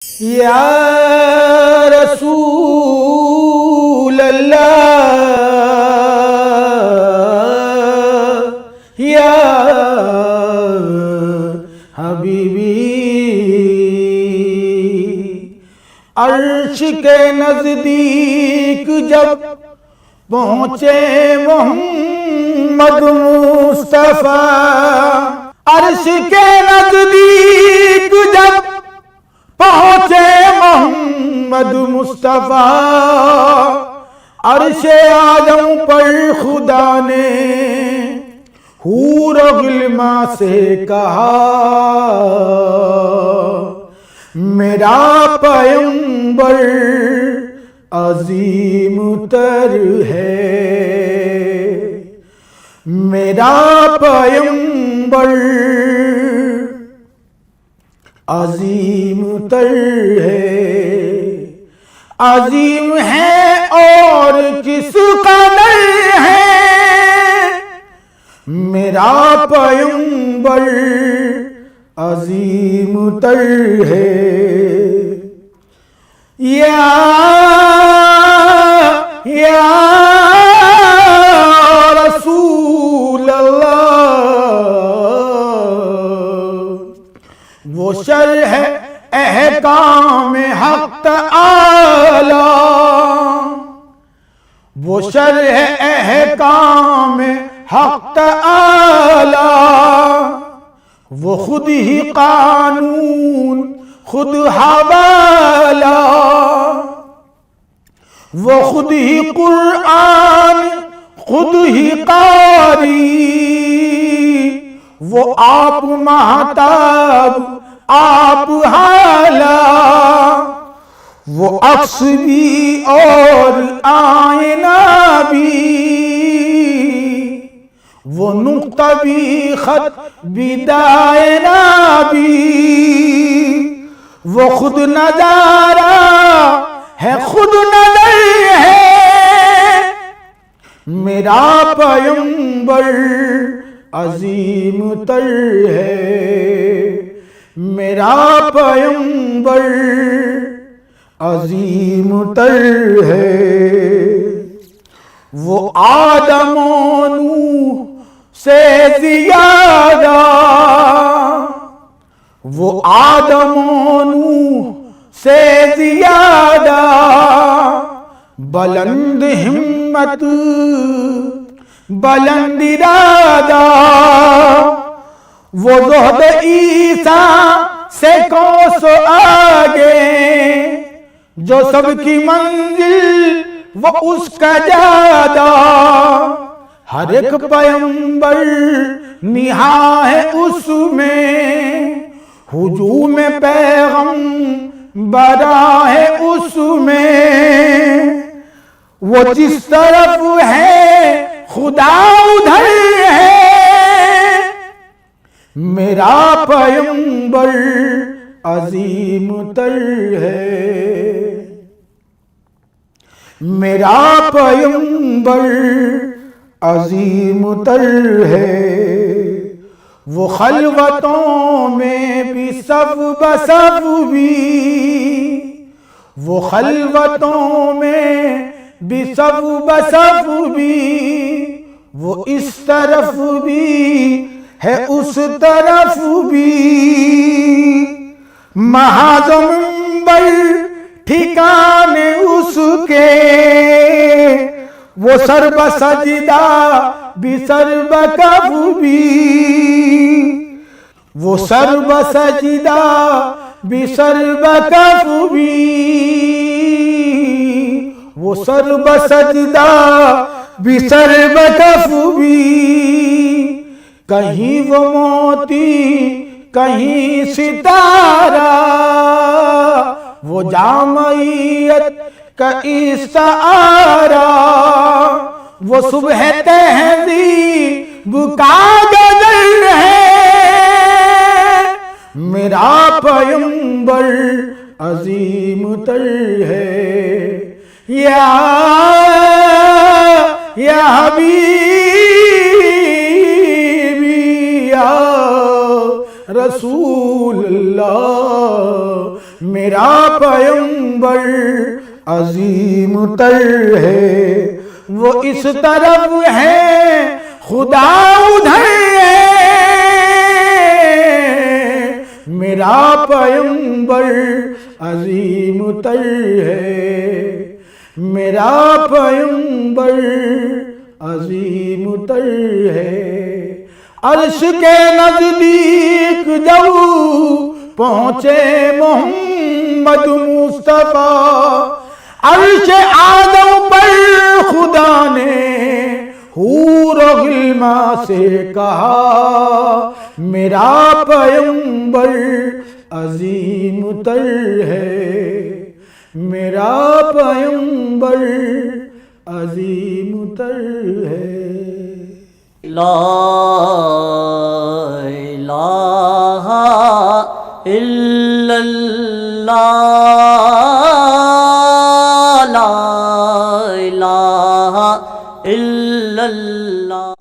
یا رسول اللہ یا حبیبی، عرش کے نزدیک جب پہنچے محمد مصطفیٰ، عرش کے نزدیک جب پہنچے محمد مصطفیٰ، عرش اعظم پر خدا نے حور و غلماں سے کہا، میرا پیغمبر عظیم تر ہے، میرا پیغمبر عظیم تر ہے، عظیم ہے اور کس قدر ہے میرا پیغمبر عظیم تر ہے۔ یا رسول اللہ، وہ شرح احکام حق تعالی، وہ شرح احکام حق تعالی، وہ خود ہی قانون خود حوالہ، وہ خود ہی قرآن خود ہی قاری، وہ آپ مہتاب آپ حالہ، وہ عکس بھی اور آئینہ بھی، وہ نقطہ بھی خط بھی دائرہ بھی، وہ خود نظارہ ہے خود نظر ہے، میرا پیغمبر عظیم تر ہے، میرا پیغمبر عظیم تر ہے۔ وہ آدم و نوح سے زیادہ، وہ آدم و نوح سے زیادہ بلند ہمت بلند ارادہ، وہ زہد عیسیٰ سے کوسوں آگے، جو سب کی منزل وہ اس کا جادہ، ہر ایک پیغمبر نہاں ہے اس میں، ہجوم پیغمبر ہے اس میں، وہ جس طرف ہے خدا ادھر ہے، میرا پیغمبر عظیم تر ہے، میرا پیغمبر عظیم تر ہے۔ وہ خلوتوں میں بھی صف بصف بھی، وہ خلوتوں میں بھی صف بصف بھی، وہ اس طرف بھی ہے اس طرف بھی، محاذ منبر ٹھکانے اس کے، وہ سر بسجدہ بھی سر بکف بھی، وہ سر بسجدہ بھی سر بکف بھی، وہ سر بسجدہ بھی سر بکف بھی، کہیں وہ موتی کہیں ستارہ، وہ جامعیت کا استعارہ، وہ صبح تہذیب کا گزر ہے، میرا پیغمبر عظیم تر ہے۔ یا حبیبی یا رسول اللہ میرا پیغمبر عظیم تر ہے، وہ اس طرف ہے خدا ادھر ہے، میرا پیغمبر عظیم تر ہے، میرا پیغمبر عظیم تر ہے۔ عرش کے نزدیک جب پہنچے محمد مصطفیٰ، عرش آدم پر خدا نے حور و غلما سے کہا، میرا پیغمبر عظیم تر ہے، میرا پیغمبر عظیم تر ہے۔ لا الہ الا اللہ، لا الہ الا اللہ۔